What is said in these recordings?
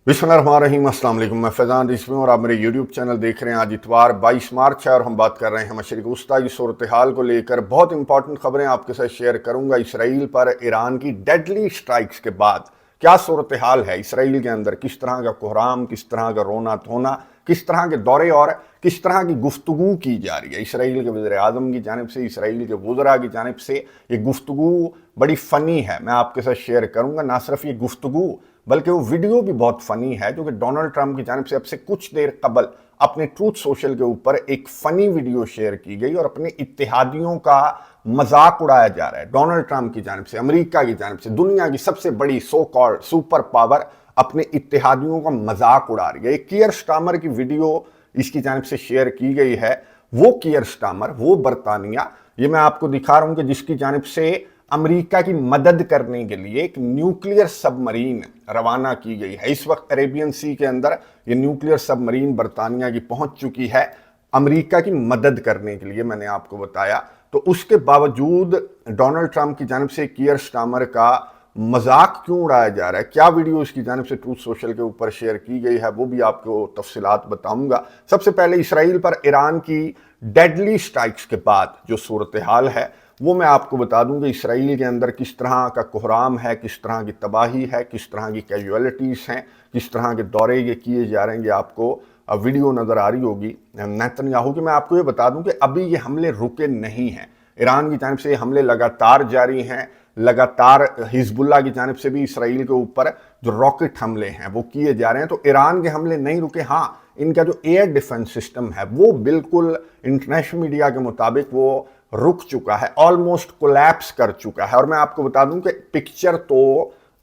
बिस्मिल्लाहिर्रहमानिर्रहीम। अस्सलाम वालेकुम। मैं फैज़ान रिजवी और आप मेरे यूट्यूब चैनल देख रहे हैं। आज इतवार 22 मार्च है और हम बात कर रहे हैं मशरिक़ वस्ता की सूरत हाल को लेकर। बहुत इंपॉर्टेंट खबरें आपके साथ शेयर करूंगा। इसराइल पर ईरान की डेडली स्ट्राइक्स के बाद क्या सूरत हाल है इसराइल के अंदर, किस तरह का कोहराम, किस तरह का रोना धोना, किस तरह के दौरे और किस तरह की गुफ्तगू की जा रही है इसराइल के वज़ीर आज़म की जानिब से, इसराइल के वज़रा की जानिब से। ये गुफ्तगू बड़ी फ़नी है, मैं आपके साथ शेयर करूंगा। ना सिर्फ ये गुफ्तगू बल्कि वो वीडियो भी बहुत फ़नी है, जो कि डोनाल्ड ट्रंप की जानिब से अब से कुछ देर कबल अपने ट्रूथ सोशल के ऊपर एक फ़नी वीडियो शेयर की गई और अपने इत्तेहादियों का मजाक उड़ाया जा रहा है। डोनाल्ड ट्रंप की जानिब से, अमेरिका की जानिब से, दुनिया की सबसे बड़ी सो कॉल्ड सुपर पावर अपने इत्तेहादियों का मजाक उड़ा रही है। एक कियर स्टार्मर की वीडियो इसकी जानिब से शेयर की गई है। वो कियर स्टार्मर, वो बरतानिया, ये मैं आपको दिखा रहा हूं कि जिसकी जानिब से अमेरिका की मदद करने के लिए एक न्यूक्लियर सबमरीन रवाना की गई है। इस वक्त अरेबियन सी के अंदर ये न्यूक्लियर सबमरीन बरतानिया की पहुंच चुकी है अमेरिका की मदद करने के लिए, मैंने आपको बताया। तो उसके बावजूद डोनाल्ड ट्रंप की जानिब से कियर स्टार्मर का मजाक क्यों उड़ाया जा रहा है, क्या वीडियो इसकी जानिब से ट्रूथ सोशल के ऊपर शेयर की गई है, वो भी आपको तफसीलात बताऊंगा। सबसे पहले इसराइल पर ईरान की डेडली स्ट्राइक्स के बाद जो सूरत हाल है वो मैं आपको बता दूं कि इसराइल के अंदर किस तरह का कोहराम है, किस तरह की तबाही है, किस तरह की कैजुअलिटीज़ हैं, किस तरह के दौरे ये किए जा रहे हैं। ये आपको वीडियो नज़र आ रही होगी नेतन्याहू की। मैं आपको ये बता दूं कि अभी ये हमले रुके नहीं हैं। ईरान की जानिब से ये हमले लगातार जारी हैं। लगातार हिजबुल्लाह की जानिब से भी इसराइल के ऊपर जो रॉकेट हमले हैं वो किए जा रहे हैं। तो ईरान के हमले नहीं रुके। हाँ, इनका जो एयर डिफेंस सिस्टम है वो बिल्कुल इंटरनेशनल मीडिया के मुताबिक वो रुक चुका है, ऑलमोस्ट कोलैप्स कर चुका है। और मैं आपको बता दूं कि पिक्चर तो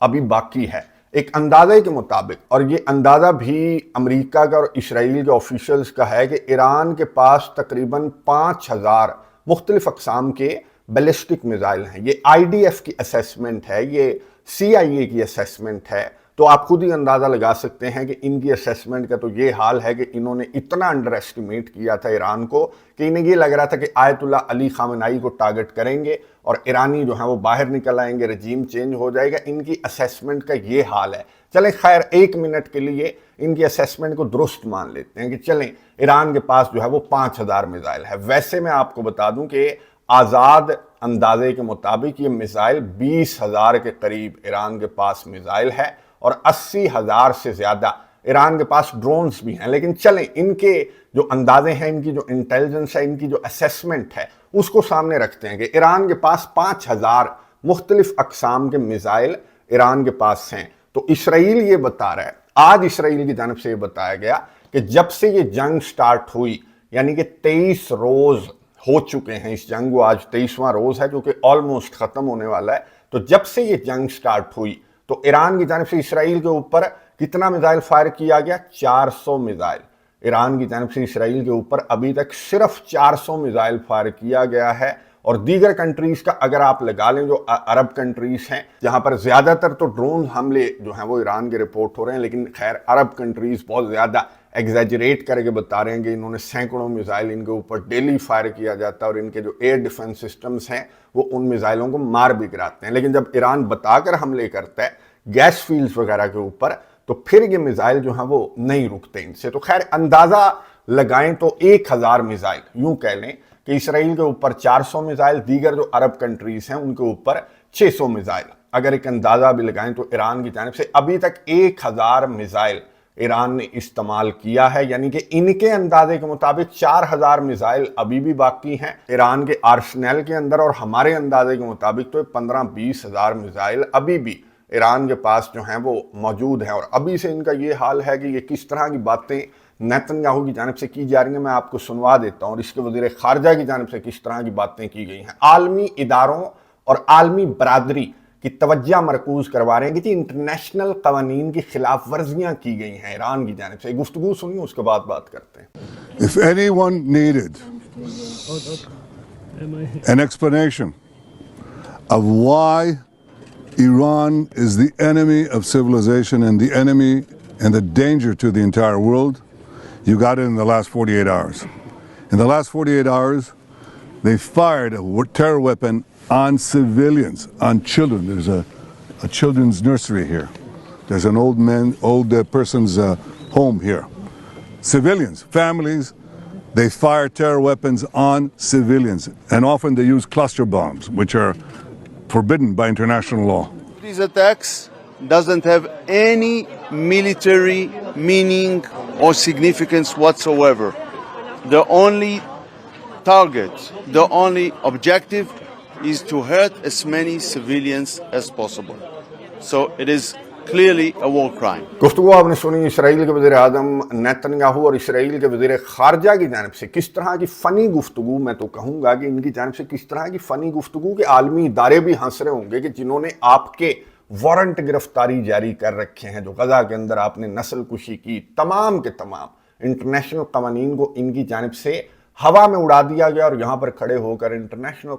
अभी बाकी है एक अंदाजे के मुताबिक, और ये अंदाज़ा भी अमेरिका का और इसराइल के ऑफिशियल्स का है कि ईरान के पास तकरीबन 5000 मुख्तलिफ अक़साम के बैलिस्टिक मिसाइल हैं। ये IDF की असेसमेंट है, ये CIA की असेसमेंट है। तो आप खुद ही अंदाज़ा लगा सकते हैं कि इनकी असेसमेंट का तो ये हाल है कि इन्होंने इतना अंडर एस्टिमेट किया था ईरान को कि इन्हें ये लग रहा था कि आयतुल्लाह अली खामेनी को टारगेट करेंगे और ईरानी जो है वो बाहर निकल आएंगे, रजीम चेंज हो जाएगा। इनकी असेसमेंट का ये हाल है। चलें खैर, एक मिनट के लिए इनकी असेसमेंट को दुरुस्त मान लेते हैं कि चलें ईरान के पास जो है वो 5000 मिसाइल है। वैसे मैं आपको बता दूं कि आज़ाद अंदाजे के मुताबिक ये मिसाइल 20,000 के करीब ईरान के पास मिसाइल है और 80,000 से ज़्यादा ईरान के पास ड्रोन्स भी हैं। लेकिन चलें, इनके जो अंदाजे हैं, इनकी जो इंटेलिजेंस है, इनकी जो असेसमेंट है, उसको सामने रखते हैं कि ईरान के पास 5000 मुख्तलिफ अक़साम के मिसाइल ईरान के पास हैं। तो इसराइल ये बता रहा है, आज इसराइल की जानिब से ये बताया गया कि जब से ये जंग स्टार्ट हुई, यानी कि 23 रोज़ हो चुके हैं इस जंग को, आज 23वां रोज़ है जो कि ऑलमोस्ट ख़त्म होने वाला है। तो जब से ये जंग स्टार्ट हुई तो ईरान की जानिब से इसराइल के ऊपर कितना मिसाइल फायर किया गया? 400 मिसाइल। ईरान की जानिब से इसराइल के ऊपर अभी तक सिर्फ 400 मिसाइल फायर किया गया है। और दीगर कंट्रीज़ का अगर आप लगा लें, जो अरब कंट्रीज़ हैं जहां पर ज़्यादातर तो ड्रोन हमले जो हैं वो ईरान के रिपोर्ट हो रहे हैं, लेकिन खैर अरब कंट्रीज़ बहुत ज़्यादा एग्जैजरेट करके बता रहे हैं कि इन्होंने सैकड़ों मिसाइल इनके ऊपर डेली फायर किया जाता है और इनके जो एयर डिफेंस सिस्टम्स हैं वो उन मिसाइलों को मार भी गिराते हैं। लेकिन जब ईरान बताकर हमले करता है गैस फील्ड्स वगैरह के ऊपर, तो फिर ये मिसाइल जो हैं वो नहीं रुकते इनसे। तो खैर अंदाज़ा लगाएं तो 1000 मिसाइल, यूं कह लें कि इसराइल के ऊपर 400 मिसाइल, दीगर जो अरब कंट्रीज़ हैं उनके ऊपर 600 मिसाइल। अगर एक अंदाज़ा भी लगाएं तो ईरान की जानिब से अभी तक 1000 मिसाइल ईरान ने इस्तेमाल किया है, यानी कि इनके अंदाजे के मुताबिक 4000 मिसाइल अभी भी बाकी हैं ईरान के आर्सेनल के अंदर, और हमारे अंदाजे के मुताबिक तो 15-20 हज़ार मिसाइल अभी भी ईरान के पास जो हैं वो मौजूद हैं। और अभी से इनका ये हाल है कि ये किस तरह की बातें नेतन्याहू की जानिब से की जा रही हैं, मैं आपको सुनवा देता हूँ। और इसके वज़ीर ख़ारजा की जानिब से किस तरह की बातें की गई हैं। आलमी इदारों और आलमी बरादरी की तवज्जो मरकूज़ करवा रहे हैं कि इंटरनेशनल कवानीन की खिलाफ वर्जियाँ की गई हैं ईरान की जानिब से। गुफ्तगू सुनिए, उसके बाद बात करते हैं। If anyone needed an explanation of why Iran is the enemy of civilization and the enemy and the danger to the entire world, you got it in the last 48 hours. In the last 48 hours, they fired a terror weapon on civilians, on children. There's a children's nursery here. There's an old person's home here. Civilians, families, they fire terror weapons on civilians, and often they use cluster bombs, which are forbidden by international law. These attacks doesn't have any military meaning or significance whatsoever. The only target, the only objective is to hurt as many civilians as possible. So it is clearly a war crime. गुफ्तगू आपने सुनी Israel के वज़ीर आज़म Netanyahu और Israel के वज़ीर ख़ारजा की जानिब से। किस तरह की फ़नी गुफ्तगू, मैं तो कहूँगा कि इनकी जानिब से किस तरह की फ़नी गुफ्तगू कि आलमी इदारे भी हंस रहे होंगे कि जिन्होंने आपके वारंट गिरफ्तारी जारी कर रखे हैं, जो गज़ा के अंदर आपने नस्ल कुशी की, तमाम के तमाम इंटरनेशनल कवानीन को इनकी जानिब से हवा में उड़ा दिया गया। और यहाँ पर खड़े होकर इंटरनेशनल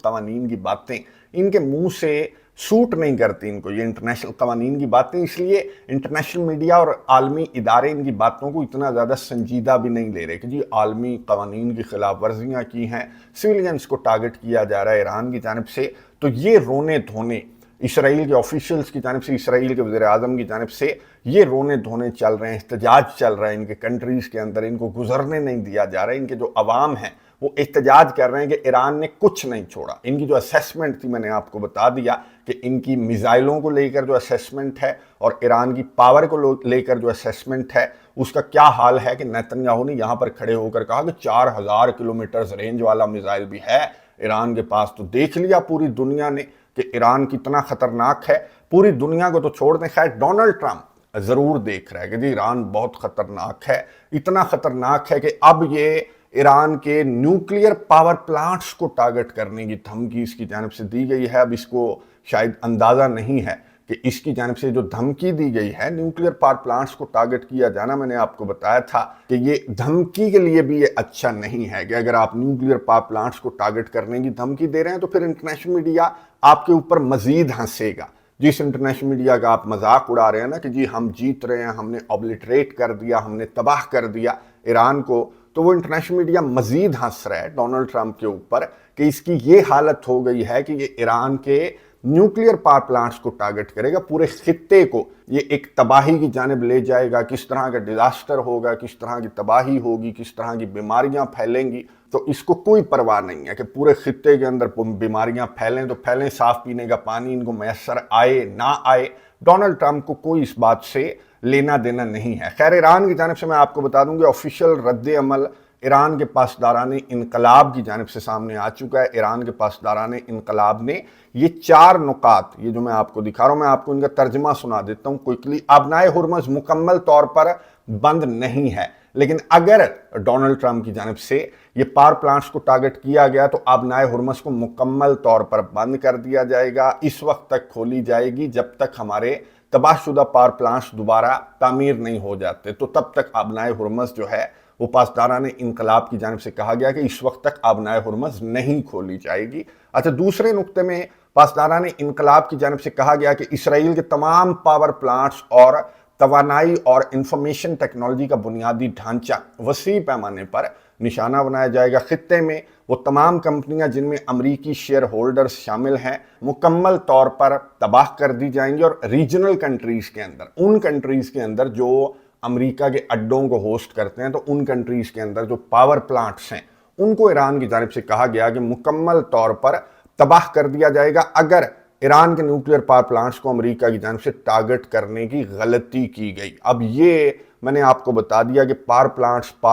कवानीन की बातें इनके मुंह से सूट नहीं करती इनको, ये इंटरनेशनल कवानीन की बातें, इसलिए इंटरनेशनल मीडिया और आलमी इदारे इनकी बातों को इतना ज़्यादा संजीदा भी नहीं ले रहे कि जी आलमी कवानीन की खिलाफ वर्जियाँ की हैं, सिविलियंस को टारगेट किया जा रहा है ईरान की जानिब से। तो ये रोने धोने इसराइल के ऑफिशियल्स की जानिब से, इसराइल के वज़ीर आज़म की जानिब से ये रोने धोने चल रहे हैं, एहतजाज चल रहा है इनके कंट्रीज़ के अंदर, इनको गुजरने नहीं दिया जा रहा है। इनके जो अवाम हैं वो एहतजाज कर रहे हैं कि ईरान ने कुछ नहीं छोड़ा। इनकी जो असेसमेंट थी, मैंने आपको बता दिया कि इनकी मिसाइलों को लेकर जो असेसमेंट है और ईरान की पावर को लेकर जो असेसमेंट है, उसका क्या हाल है कि नेतन्याहू ने यहाँ पर खड़े होकर कहा कि 4000 किलोमीटर रेंज वाला मिसाइल भी है ईरान के पास। तो देख लिया पूरी दुनिया ने कि ईरान कितना खतरनाक है। पूरी दुनिया को तो छोड़ दें, खैर डोनाल्ड ट्रंप ज़रूर देख रहा है कि जी ईरान बहुत ख़तरनाक है, इतना ख़तरनाक है कि अब ये ईरान के न्यूक्लियर पावर प्लांट्स को टारगेट करने की धमकी इसकी जानिब से दी गई है। अब इसको शायद अंदाज़ा नहीं है कि इसकी जानिब से जो धमकी दी गई है न्यूक्लियर पावर प्लांट्स को टारगेट किया जाना, मैंने आपको बताया था कि ये धमकी के लिए भी ये अच्छा नहीं है कि अगर आप न्यूक्लियर पावर प्लांट्स को टारगेट करने की धमकी दे रहे हैं तो फिर इंटरनेशनल मीडिया आपके ऊपर मजीद हंसेगा। जिस इंटरनेशनल मीडिया का आप मजाक उड़ा रहे हैं ना कि जी हम जीत रहे हैं, हमने ऑब्लिटरेट कर दिया, हमने तबाह कर दिया ईरान को, तो वो इंटरनेशनल मीडिया मजीद हंस रहा है डोनाल्ड ट्रंप के ऊपर कि इसकी ये हालत हो गई है कि ये ईरान के न्यूक्लियर पावर प्लांट्स को टारगेट करेगा, पूरे खित्ते को ये एक तबाही की जानिब ले जाएगा। किस तरह का डिजास्टर होगा, किस तरह की तबाही होगी, किस तरह की बीमारियां फैलेंगी, तो इसको कोई परवाह नहीं है कि पूरे खित्ते के अंदर बीमारियां फैलें तो फैलें, साफ पीने का पानी इनको मैसर आए ना आए, डोनाल्ड ट्रंप को कोई इस बात से लेना देना नहीं है। खैर ईरान की जानिब से मैं आपको बता दूं कि ऑफिशियल रद्द अमल ईरान के पासदारान इनकलाब की जानिब से सामने आ चुका है। ईरान के पासदारान इनकलाब ने ये 4 नुकात, ये जो मैं आपको दिखा रहा हूं, मैं आपको इनका तर्जमा सुना देता हूं क्विकली। अबनाए हुर्मुज़ मुकम्मल तौर पर बंद नहीं है, लेकिन अगर डोनाल्ड ट्रंप की जानिब से ये पावर प्लांट्स को टारगेट किया गया तो अबनाए हुर्मुज़ को मुकम्मल तौर पर बंद कर दिया जाएगा। इस वक्त तक खोली जाएगी जब तक हमारे तबाहशुदा पावर प्लांट्स दोबारा तामीर नहीं हो जाते, तो तब तक अबनाए हुर्मुज़ जो है वो पासदारान इनकलाब की जानिब से कहा गया कि इस वक्त तक अबनाए हुर्मुज़ नहीं खोली जाएगी। अच्छा, दूसरे नुक्ते में पासदारान इनकलाब की जानिब से कहा गया कि इसराइल के तमाम पावर प्लांट्स और तवानाई और इंफॉर्मेशन टेक्नोलॉजी का बुनियादी ढांचा वसी पैमाने पर निशाना बनाया जाएगा। खित्ते में वो तमाम कंपनियां जिनमें अमरीकी शेयर होल्डर्स शामिल हैं मुकम्मल तौर पर तबाह कर दी जाएंगी, और रीजनल कंट्रीज़ के अंदर, उन कंट्रीज़ के अंदर जो अमेरिका के अड्डों को होस्ट करते हैं, तो उन कंट्रीज़ के अंदर जो पावर प्लांट्स हैं उनको ईरान की जानिब से कहा गया कि मुकम्मल तौर पर तबाह कर दिया जाएगा अगर ईरान के न्यूक्लियर पावर प्लांट्स को अमेरिका की जानिब से टारगेट करने की गलती की गई। अब ये मैंने आपको बता दिया कि पावर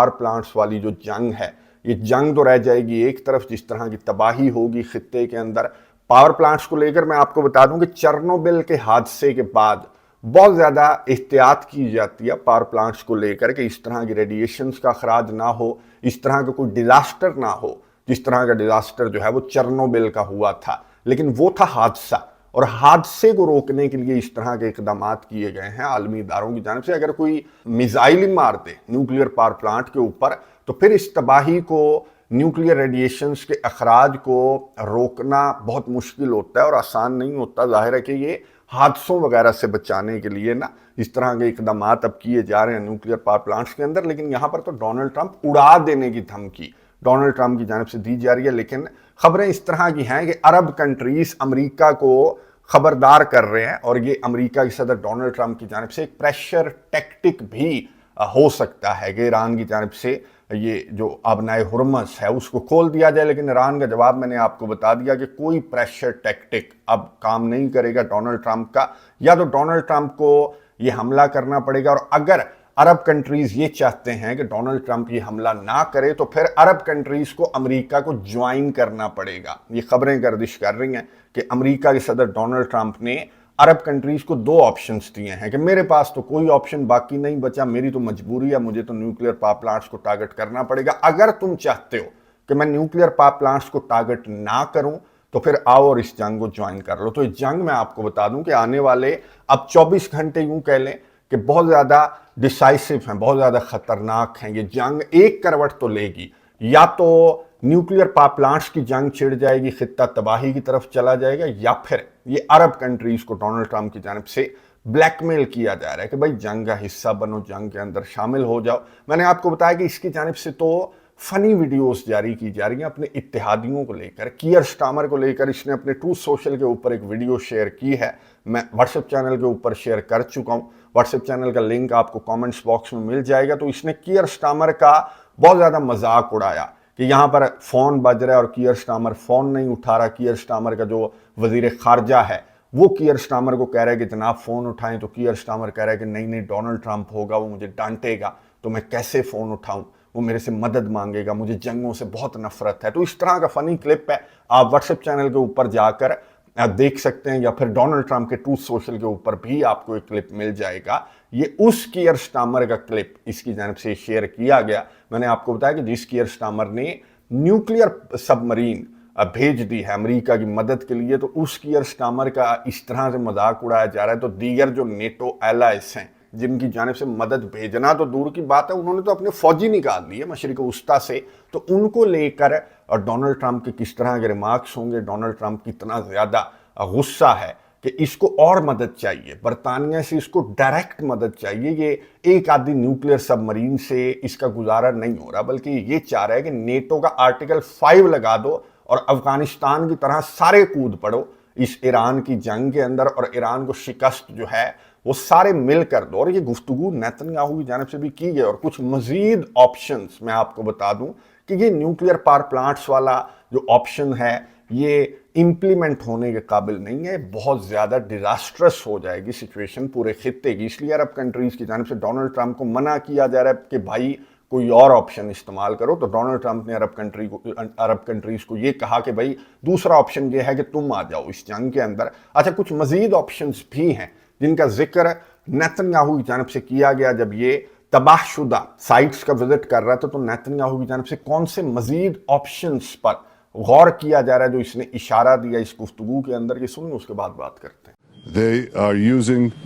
प्लांट्स वाली जो जंग है, ये जंग तो रह जाएगी एक तरफ, जिस तरह की तबाही होगी खित्ते के अंदर। पावर प्लांट्स को लेकर मैं आपको बता दूं कि चेरनोबिल के हादसे के बाद बहुत ज़्यादा एहतियात की जाती है पावर प्लांट्स को लेकर कि इस तरह की रेडिएशंस का अखराज ना हो, इस तरह का कोई डिज़ास्टर ना हो, जिस तरह का डिज़ास्टर जो है वो चेरनोबिल का हुआ था। लेकिन वो था हादसा, और हादसे को रोकने के लिए इस तरह के इकदाम किए गए हैं आलमी इदारों की जानिब से। अगर कोई मिसाइल ही मार दे न्यूक्लियर पावर प्लांट के ऊपर तो फिर इस तबाही को, न्यूक्लियर रेडिएशंस के अखराज को रोकना बहुत मुश्किल होता है और आसान नहीं होता। जाहिर है कि ये हादसों वगैरह से बचाने के लिए ना इस तरह के इकदाम अब किए जा रहे हैं न्यूक्लियर पावर प्लांट्स के अंदर। लेकिन यहाँ पर तो डोनाल्ड ट्रंप उड़ा देने की धमकी डोनाल्ड ट्रंप की जानिब से दी जा रही है। लेकिन खबरें इस तरह की हैं कि अरब कंट्रीज अमेरिका को खबरदार कर रहे हैं और ये अमेरिका के सदर डोनाल्ड ट्रंप की जानिब से एक प्रेशर टैक्टिक भी हो सकता है कि ईरान की जानिब से ये जो आबनाए हुर्मस है उसको खोल दिया जाए। लेकिन ईरान का जवाब मैंने आपको बता दिया कि कोई प्रेशर टैक्टिक अब काम नहीं करेगा डोनाल्ड ट्रंप का। या तो डोनाल्ड ट्रंप को ये हमला करना पड़ेगा, और अगर अरब कंट्रीज ये चाहते हैं कि डोनाल्ड ट्रंप ये हमला ना करे तो फिर अरब कंट्रीज को अमेरिका को ज्वाइन करना पड़ेगा। ये खबरें गर्दिश कर रही हैं कि अमेरिका के सदर डोनाल्ड ट्रंप ने अरब कंट्रीज को दो ऑप्शंस दिए हैं कि मेरे पास तो कोई ऑप्शन बाकी नहीं बचा, मेरी तो मजबूरी है, मुझे तो न्यूक्लियर पावर प्लांट्स को टारगेट करना पड़ेगा। अगर तुम चाहते हो कि मैं न्यूक्लियर पावर प्लांट्स को टारगेट ना करूं तो फिर आओ और इस जंग को ज्वाइन कर लो। तो इस जंग में आपको बता दूं कि आने वाले अब 24 घंटे यूं कह लें कि बहुत ज्यादा डिसाइसिव हैं, बहुत ज्यादा खतरनाक हैं। ये जंग एक करवट तो लेगी, या तो न्यूक्लियर पावर प्लांट्स की जंग छिड़ जाएगी, खित्ता तबाही की तरफ चला जाएगा, या फिर ये अरब कंट्रीज को डोनाल्ड ट्रंप की जानिब से ब्लैकमेल किया जा रहा है कि भाई जंग का हिस्सा बनो, जंग के अंदर शामिल हो जाओ। मैंने आपको बताया कि इसकी जानिब से तो फनी वीडियोस जारी की जा रही हैं अपने इत्तेहादियों को लेकर, कियर स्टामर को लेकर। इसने अपने ट्रूथ सोशल के ऊपर एक वीडियो शेयर की है, मैं व्हाट्सएप चैनल के ऊपर शेयर कर चुका हूं। व्हाट्सएप चैनल का लिंक आपको कमेंट्स बॉक्स में मिल जाएगा। तो इसने कियर स्टामर का बहुत ज्यादा मजाक उड़ाया कि यहां पर फोन बज रहा है और कियर स्टामर फोन नहीं उठा रहा। कियर स्टामर का जो वजीर खारजा है वो कियर स्टामर को कह रहा है कि जनाब फोन उठाएं, तो कियर स्टामर कह रहा है कि नहीं नहीं, डोनाल्ड ट्रंप होगा, वो मुझे डांटेगा तो मैं कैसे फोन उठाऊं, वो मेरे से मदद मांगेगा, मुझे जंगों से बहुत नफरत है। तो इस तरह का फनी क्लिप है, आप व्हाट्सएप चैनल के ऊपर जाकर देख सकते हैं, या फिर डोनाल्ड ट्रंप के ट्रूथ सोशल के ऊपर भी आपको एक क्लिप मिल जाएगा। ये उस कियर स्टामर का क्लिप इसकी जानिब से शेयर किया गया। मैंने आपको बताया कि जिस कियर स्टामर ने न्यूक्लियर सबमरीन भेज दी है अमेरिका की मदद के लिए, तो उस कियर स्टामर का इस तरह से मजाक उड़ाया जा रहा है। तो दीगर जो नेटो एलाइज हैं जिनकी जानिब से मदद भेजना तो दूर की बात है, उन्होंने तो अपने फौजी निकाल लिए मशरिक वस्ता से, तो उनको लेकर और डोनाल्ड ट्रंप के किस तरह के रिमार्क्स होंगे, डोनाल्ड ट्रंप की इतना ज्यादा गुस्सा है कि इसको और मदद चाहिए, बरतानिया से इसको डायरेक्ट मदद चाहिए। ये एक आधी न्यूक्लियर सबमरीन से इसका गुजारा नहीं हो रहा, बल्कि ये चाह रहा है कि नेटो का आर्टिकल 5 लगा दो और अफगानिस्तान की तरह सारे कूद पड़ो इस ईरान की जंग के अंदर, और ईरान को शिकस्त जो है वो सारे मिल कर दो। और ये गुफ्तगू नेतन्याहू की जानिब से भी की गई। और कुछ मजीद ऑप्शंस मैं आपको बता दूं कि ये न्यूक्लियर पावर प्लांट्स वाला जो ऑप्शन है ये इंप्लीमेंट होने के काबिल नहीं है, बहुत ज्यादा डिजास्ट्रस हो जाएगी सिचुएशन पूरे खित्ते की। इसलिए अरब कंट्रीज की जानिब से डोनाल्ड ट्रंप को मना किया जा रहा है कि भाई कोई और ऑप्शन इस्तेमाल करो। तो डोनाल्ड ट्रंप ने अरब कंट्रीज को ये कहा कि भाई दूसरा ऑप्शन ये है कि तुम आ जाओ इस जंग के अंदर। अच्छा, कुछ मजीद ऑप्शंस भी हैं जिनका जिक्र नेतन्याहू की जानिब से किया गया जब ये तबाहशुदा साइट्स का विजिट कर रहा था। तो नेतन्याहू की जानिब से कौन से मजीद ऑप्शंस पर गौर किया जा रहा है जो इसने इशारा दिया इस गुफ्तगू के अंदर, ये सुनिए उसके बाद बात करते हैं।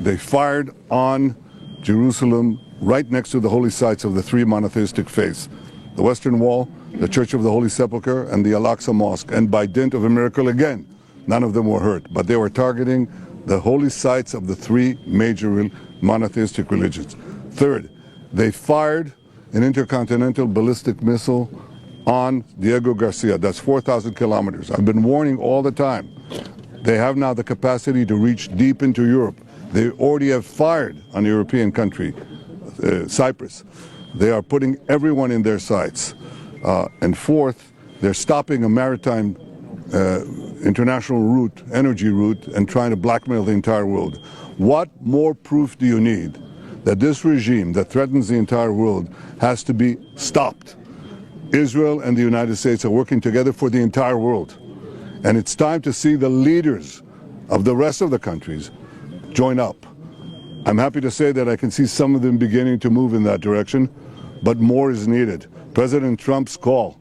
They fired on Jerusalem right next to the holy sites of the three monotheistic faiths, the Western Wall, the Church of the Holy Sepulchre, and the Al-Aqsa Mosque. And by dint of a miracle again, none of them were hurt, but they were targeting the holy sites of the three major monotheistic religions. Third, they fired an intercontinental ballistic missile on Diego Garcia. That's 4,000 kilometers. I've been warning all the time. They have now the capacity to reach deep into Europe. They already have fired on a European country, Cyprus. They are putting everyone in their sights. And fourth, they're stopping a maritime international route, energy route, and trying to blackmail the entire world. What more proof do you need that this regime that threatens the entire world has to be stopped? Israel and the United States are working together for the entire world. And it's time to see the leaders of the rest of the countries join up. I'm happy to say that I can see some of them beginning to move in that direction, but more is needed. President Trump's call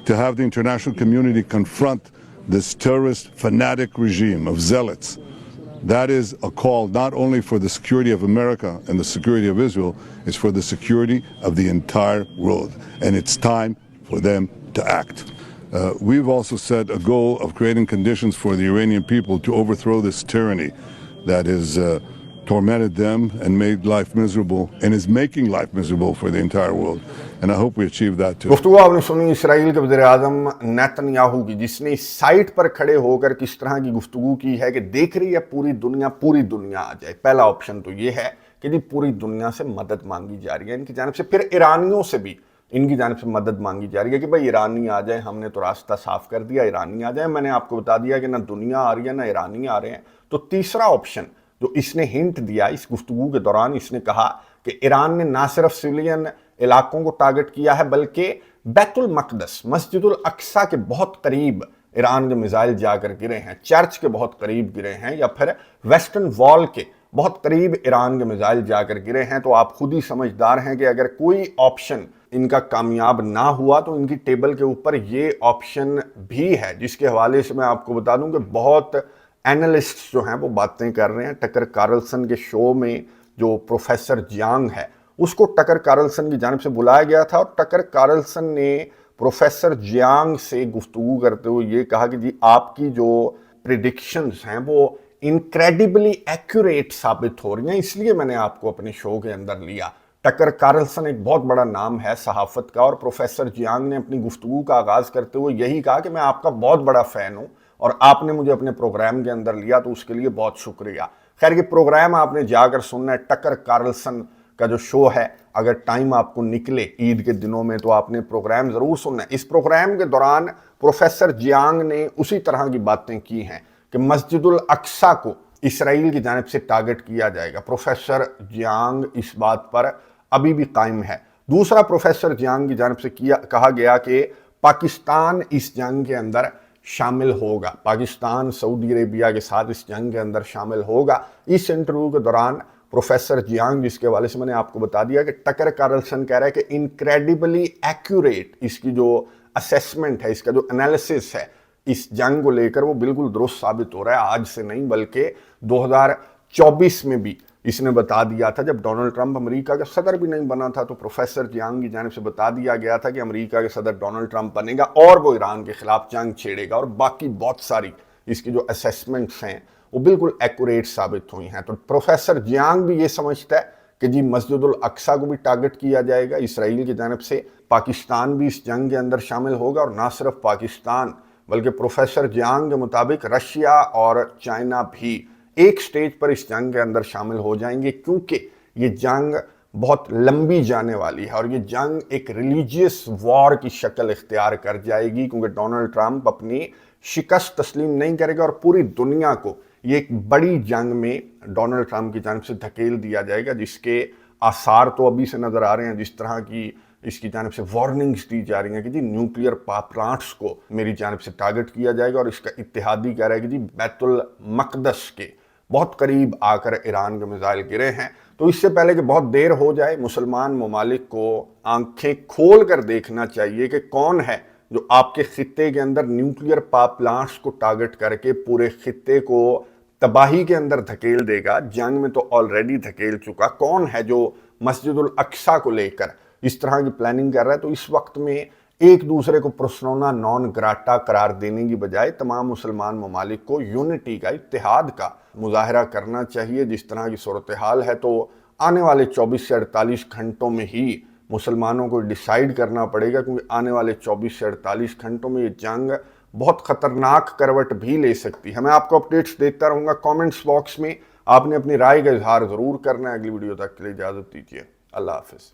to have the international community confront this terrorist fanatic regime of zealots, that is a call not only for the security of America and the security of Israel, it's for the security of the entire world. And it's time for them to act. We've also set a goal of creating conditions for the Iranian people to overthrow this tyranny that is tormented them and made life miserable and is making life miserable for the entire world. And I hope we achieve that too. गुफ्तगू आपने सुनी Israel के वज़ीर आज़म Netanyahu की, जिसने इस site पर खड़े होकर किस तरह की गुफ्तगू की है कि देख रही है पूरी दुनिया आ जाए। पहला ऑप्शन तो ये है कि जी पूरी दुनिया से मदद मांगी जा रही है इनकी जानिब से, फिर ईरानियों से भी इनकी जानिब से मदद मांगी जा रही है कि भाई ईरानी आ जाए, हमने तो रास्ता साफ कर दिया, ईरानी आ जाए। मैंने आपको बता दिया कि ना दुनिया आ रही है ना ईरानी आ रहे हैं। तो तीसरा ऑप्शन जो इसने हिंट दिया इस गुफ्तगू के दौरान, इसने कहा कि ईरान ने ना सिर्फ सिविलियन इलाकों को टारगेट किया है बल्कि बैतुल मकदस, मस्जिदुल अक्सा के बहुत करीब ईरान के मिसाइल जाकर गिरे हैं, चर्च के बहुत करीब गिरे हैं, या फिर वेस्टर्न वॉल के बहुत करीब ईरान के मिसाइल जाकर गिरे हैं। तो आप खुद ही समझदार हैं कि अगर कोई ऑप्शन इनका कामयाब ना हुआ तो इनकी टेबल के ऊपर ये ऑप्शन भी है, जिसके हवाले से मैं आपको बता दूं कि बहुत एनालिस्ट जो हैं वो बातें कर रहे हैं। टकर कार्लसन के शो में जो प्रोफेसर जियांग है उसको टकर कार्लसन की जानिब से बुलाया गया था और टकर कार्लसन ने प्रोफेसर जियांग से गुफ्तगू करते हुए ये कहा कि जी आपकी जो प्रिडिक्शंस हैं वो इनक्रेडिबली एक्यूरेट साबित हो रही हैं, इसलिए मैंने आपको अपने शो के अंदर लिया। टकर कार्लसन एक बहुत बड़ा नाम है सहाफ़त का और प्रोफेसर जियांग ने अपनी गुफ्तगू का आगाज़ करते हुए यही कहा कि मैं आपका बहुत बड़ा फ़ैन हूँ और आपने मुझे अपने प्रोग्राम के अंदर लिया तो उसके लिए बहुत शुक्रिया। खैर ये प्रोग्राम आपने जाकर सुनना है, टकर कार्लसन का जो शो है, अगर टाइम आपको निकले ईद के दिनों में तो आपने प्रोग्राम ज़रूर सुनना है। इस प्रोग्राम के दौरान प्रोफेसर जियांग ने उसी तरह की बातें की हैं कि मस्जिदुल अक्सा को इसराइल की जानिब से टारगेट किया जाएगा। प्रोफेसर जियांग इस बात पर अभी भी कायम है। दूसरा, प्रोफेसर जियांग की जानिब से कहा गया कि पाकिस्तान इस जंग के अंदर शामिल होगा, पाकिस्तान सऊदी अरेबिया के साथ इस जंग के अंदर शामिल होगा। इस इंटरव्यू के दौरान प्रोफेसर जियांग, जिसके हवाले से मैंने आपको बता दिया कि टकर कार्लसन कह रहा है कि इनक्रेडिबली एक्यूरेट इसकी जो असेसमेंट है, इसका जो एनालिसिस है इस जंग को लेकर वो बिल्कुल दुरुस्त साबित हो रहा है। आज से नहीं बल्कि 2024 में भी इसने बता दिया था, जब डोनाल्ड ट्रंप अमेरिका का सदर भी नहीं बना था तो प्रोफेसर जियांग की जानिब से बता दिया गया था कि अमेरिका के सदर डोनाल्ड ट्रंप बनेगा और वो ईरान के खिलाफ जंग छेड़ेगा, और बाकी बहुत सारी इसकी जो असेसमेंट्स हैं वो बिल्कुल एक्यूरेट साबित हुई हैं। तो प्रोफेसर जियांग भी ये समझता है कि जी मस्जिदुल अक्सा को भी टारगेट किया जाएगा इसराइल की जानिब से, पाकिस्तान भी इस जंग के अंदर शामिल होगा, और ना सिर्फ पाकिस्तान बल्कि प्रोफेसर जियांग के मुताबिक रशिया और चाइना भी एक स्टेज पर इस जंग के अंदर शामिल हो जाएंगे, क्योंकि ये जंग बहुत लंबी जाने वाली है और ये जंग एक रिलीजियस वॉर की शक्ल इख्तियार कर जाएगी, क्योंकि डोनाल्ड ट्रंप अपनी शिकस्त तस्लीम नहीं करेगा और पूरी दुनिया को ये एक बड़ी जंग में डोनाल्ड ट्रंप की जानिब से धकेल दिया जाएगा, जिसके आसार तो अभी से नज़र आ रहे हैं। जिस तरह की इसकी जानिब से वार्निंग्स दी जा रही हैं कि जी न्यूक्लियर पावर प्लांट्स को मेरी जानिब से टारगेट किया जाएगा, और इसका इत्तेहादी कह रहा है कि जी बैतुल मकदस के बहुत करीब आकर ईरान के मिसाइल गिरे हैं। तो इससे पहले कि बहुत देर हो जाए, मुसलमान ममालिक को आंखें खोल कर देखना चाहिए कि कौन है जो आपके खित्ते के अंदर न्यूक्लियर पावर प्लांट्स को टारगेट करके पूरे खित्ते को तबाही के अंदर धकेल देगा। जंग में तो ऑलरेडी धकेल चुका। कौन है जो मस्जिदुल अक्सा को लेकर इस तरह की प्लानिंग कर रहा है? तो इस वक्त में एक दूसरे को पर्सोना नॉन ग्राटा करार देने की बजाय तमाम मुसलमान ममालिक को यूनिटी का, इत्तेहाद का मुजाहरा करना चाहिए। जिस तरह की सूरत हाल है तो आने वाले 24 से 48 घंटों में ही मुसलमानों को डिसाइड करना पड़ेगा, क्योंकि आने वाले 24 से 48 घंटों में ये जंग बहुत ख़तरनाक करवट भी ले सकती है। मैं आपको अपडेट्स देता रहूँगा। कमेंट्स बॉक्स में आपने अपनी राय का इजहार ज़रूर करना है। अगली वीडियो तक के लिए इजाज़त दीजिए। अल्लाह हाफ़िज़।